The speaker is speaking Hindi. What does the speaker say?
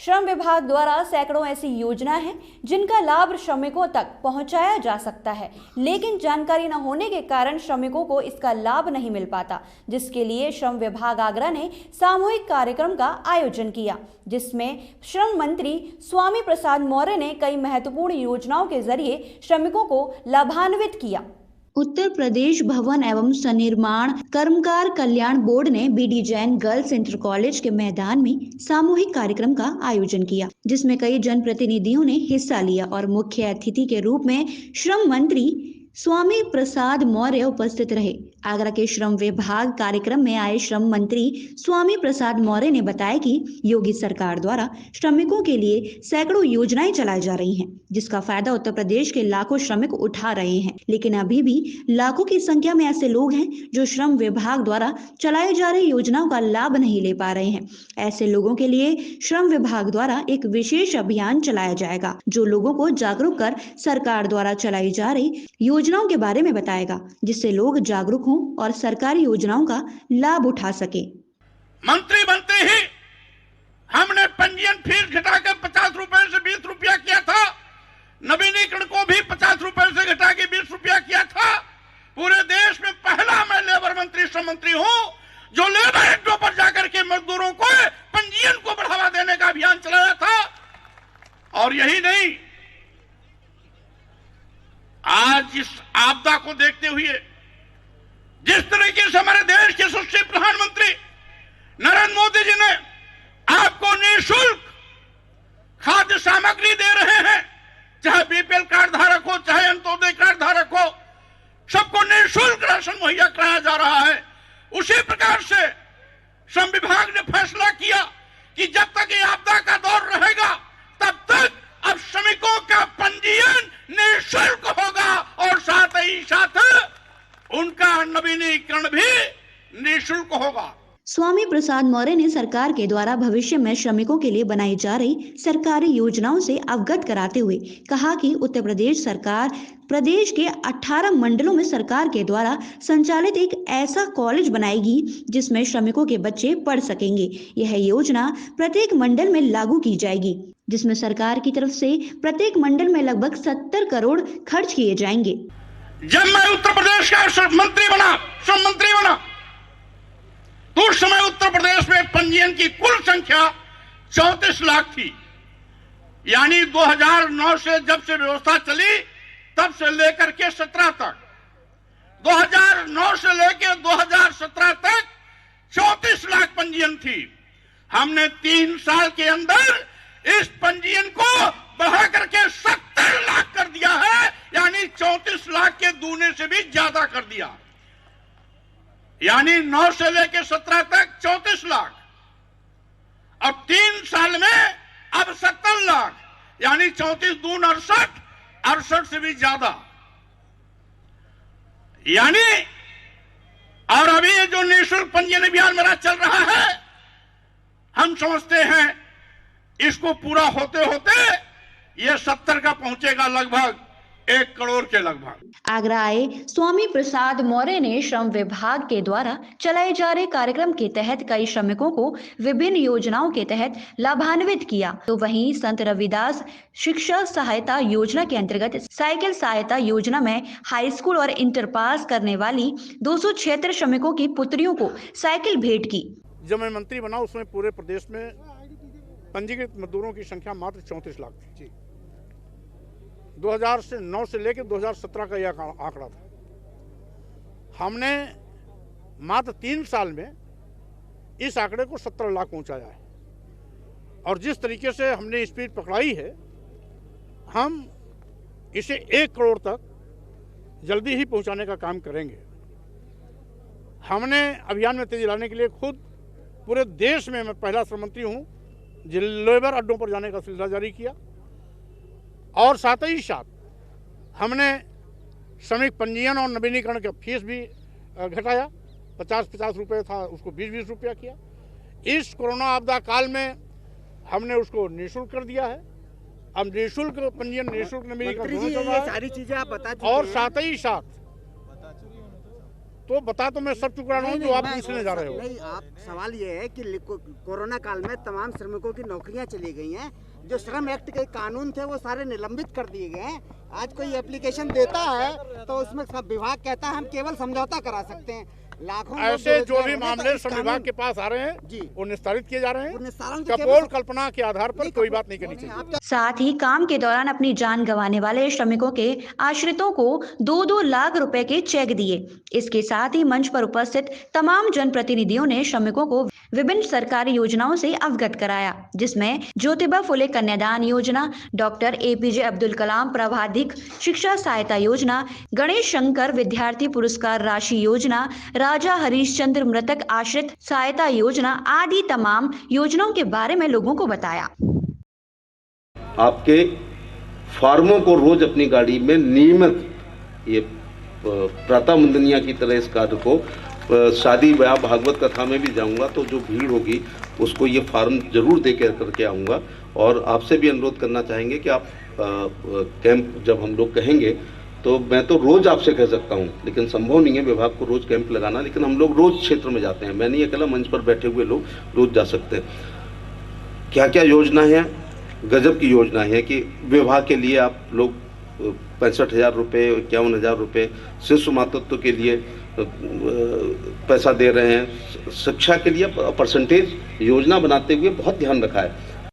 श्रम विभाग द्वारा सैकड़ों ऐसी योजनाएं हैं जिनका लाभ श्रमिकों तक पहुंचाया जा सकता है, लेकिन जानकारी न होने के कारण श्रमिकों को इसका लाभ नहीं मिल पाता, जिसके लिए श्रम विभाग आगरा ने सामूहिक कार्यक्रम का आयोजन किया, जिसमें श्रम मंत्री स्वामी प्रसाद मौर्य ने कई महत्वपूर्ण योजनाओं के जरिए श्रमिकों को लाभान्वित किया। उत्तर प्रदेश भवन एवं सन्निर्माण कर्मकार कल्याण बोर्ड ने B D Jain girls inter college के मैदान में सामूहिक कार्यक्रम का आयोजन किया, जिसमें कई जनप्रतिनिधियों ने हिस्सा लिया और मुख्य अतिथि के रूप में श्रम मंत्री स्वामी प्रसाद मौर्य उपस्थित रहे। आगरा के श्रम विभाग कार्यक्रम में आए श्रम मंत्री स्वामी प्रसाद मौर्य ने बताया कि योगी सरकार द्वारा श्रमिकों के लिए सैकड़ों योजनाएं चलाई जा रही हैं, जिसका फायदा उत्तर प्रदेश के लाखों श्रमिक उठा रहे हैं, लेकिन अभी भी लाखों की संख्या में ऐसे लोग हैं जो श्रम विभाग द्वारा चलाई जा रही योजनाओं का लाभ नहीं ले पा रहे हैं। ऐसे लोगों के लिए श्रम विभाग द्वारा एक विशेष अभियान चलाया जाएगा, जो लोगों को जागरूक कर सरकार द्वारा चलाई जा रही योजनाओं के बारे में बताएगा, जिससे लोग जागरूक हों और सरकारी योजनाओं का लाभ उठा सके। मंत्री बनते ही हमने पंजीयन फीस घटाकर 50 रुपए से 20 रुपया किया था, नवीनीकरण को भी 50 रुपए से घटा के 20 रुपया किया था। पूरे देश में पहला मैं लेबर मंत्री श्रम मंत्री हूं जो लेबर अड्डों पर जाकर के मजदूरों को पंजीयन को बढ़ावा देने का अभियान चलाया था। और यही नहीं, आज इस आपदा को देखते हुए जिस तरीके से हमारे देश के यशस्वी प्रधानमंत्री नरेंद्र मोदी जी ने आपको निःशुल्क खाद्य सामग्री दे रहे हैं, चाहे बीपीएल कार्ड धारक हो, चाहे अंत्योदय कार्ड धारक हो, सबको निःशुल्क राशन मुहैया कराया जा रहा है। उसी प्रकार से श्रम विभाग ने फैसला किया कि जब तक ये आपदा का दौर रहेगा तब तक अब श्रमिकों का पंजीयन निःशुल्क होगा और साथ ही साथ उनका नवीनीकरण भी निःशुल्क होगा। स्वामी प्रसाद मौर्य ने सरकार के द्वारा भविष्य में श्रमिकों के लिए बनाई जा रही सरकारी योजनाओं से अवगत कराते हुए कहा कि उत्तर प्रदेश सरकार प्रदेश के 18 मंडलों में सरकार के द्वारा संचालित एक ऐसा कॉलेज बनाएगी जिसमें श्रमिकों के बच्चे पढ़ सकेंगे। यह योजना प्रत्येक मंडल में लागू की जाएगी, जिसमें सरकार की तरफ से प्रत्येक मंडल में लगभग 70 करोड़ खर्च किए जाएंगे। जब मैं उत्तर प्रदेश का श्रम मंत्री बना तो उस समय उत्तर प्रदेश में पंजीयन की कुल संख्या 34 लाख थी। यानी 2009 से जब से व्यवस्था चली तब से लेकर के 17 तक, 2009 से लेकर 2017 तक 34 लाख पंजीयन थी। हमने 3 साल के अंदर इस पंजीयन को बढ़ा करके 70 लाख कर दिया है, यानी 34 लाख के दूने से भी ज्यादा कर दिया। यानी 9 से लेकर 17 तक 34 लाख, अब 3 साल में अब 70 लाख, यानी 34 दून 68 से भी ज्यादा। यानी और अभी ये जो निःशुल्क पंजीयन अभियान मेरा चल रहा है, हम समझते हैं इसको पूरा होते होते ये 70 का पहुंचेगा, लगभग 1 करोड़ के लगभग। आगरा आए स्वामी प्रसाद मौर्य ने श्रम विभाग के द्वारा चलाए जा रहे कार्यक्रम के तहत कई श्रमिकों को विभिन्न योजनाओं के तहत लाभान्वित किया। तो वहीं संत रविदास शिक्षा सहायता योजना के अंतर्गत साइकिल सहायता योजना में हाई स्कूल और इंटर पास करने वाली 276 श्रमिकों की पुत्रियों को साइकिल भेंट की। जब मैं मंत्री बना उसमें पूरे प्रदेश में पंजीकृत मजदूरों की संख्या मात्र 34 लाख थी। 2009 से लेकर 2017 का यह आंकड़ा था। हमने मात्र 3 साल में इस आंकड़े को 70 लाख पहुंचाया है। और जिस तरीके से हमने स्पीड पकड़ाई है, हम इसे 1 करोड़ तक जल्दी ही पहुंचाने का काम करेंगे। हमने अभियान में तेजी लाने के लिए खुद पूरे देश में मैं पहला श्रम मंत्री हूं जो लेबर अड्डों पर जाने का सिलसिला जारी किया। और साथ ही साथ हमने श्रमिक पंजीयन और नवीनीकरण का फीस भी घटाया। 50-50 रुपये था, उसको 20-20 रुपया किया। इस कोरोना आपदा काल में हमने उसको निःशुल्क कर दिया है। अब निःशुल्क पंजीयन, निःशुल्क नवीनीकरण सारी चीजें आप बता चुके और साथ ही साथ तो बता, तो मैं सब चुका रहा हूँ जो आप पूछने जा रहे हो। नहीं, आप सवाल ये है कि कोरोना काल में तमाम श्रमिकों की नौकरियां चली गई हैं, जो श्रम एक्ट के कानून थे वो सारे निलंबित कर दिए गए हैं। आज कोई एप्लीकेशन देता है तो उसमें सब विभाग कहता है हम केवल समझौता करा सकते हैं। लाखों ऐसे जो भी मामले श्रम विभाग के पास आ रहे हैं जी, वो निस्तारित किए जा रहे हैं। तो कपोल कल्पना के आधार पर कोई बात नहीं करनी चाहिए। साथ ही काम के दौरान अपनी जान गंवाने वाले श्रमिकों के आश्रितों को 2-2 लाख रुपए के चेक दिए। इसके साथ ही मंच पर उपस्थित तमाम जनप्रतिनिधियों ने श्रमिकों को विभिन्न सरकारी योजनाओं से अवगत कराया, जिसमें ज्योतिबा फुले कन्यादान योजना, डॉक्टर APJ अब्दुल कलाम प्रवाधिक शिक्षा सहायता योजना, गणेश शंकर विद्यार्थी पुरस्कार राशि योजना, राजा हरिश्चंद्र मृतक आश्रित सहायता योजना आदि तमाम योजनाओं के बारे में लोगों को बताया। आपके फार्मों को रोज अपनी गाड़ी में नियमित ये प्रातः मुंदनिया की तरह इस कार्य को, शादी ब्याह भागवत कथा में भी जाऊंगा तो जो भीड़ होगी उसको ये फार्म जरूर दे करके आऊँगा। और आपसे भी अनुरोध करना चाहेंगे कि आप कैंप जब हम लोग कहेंगे तो मैं तो रोज आपसे कह सकता हूँ, लेकिन संभव नहीं है विभाग को रोज कैंप लगाना, लेकिन हम लोग रोज क्षेत्र में जाते हैं। मैं नहीं अकेला, मंच पर बैठे हुए लोग रोज जा सकते हैं। क्या क्या योजना है, गजब की योजना है कि विवाह के लिए आप लोग 65,000 रुपये, 51,000 रुपये शिशु मातृत्व के लिए पैसा दे रहे हैं। शिक्षा के लिए परसेंटेज योजना बनाते हुए बहुत ध्यान रखा है।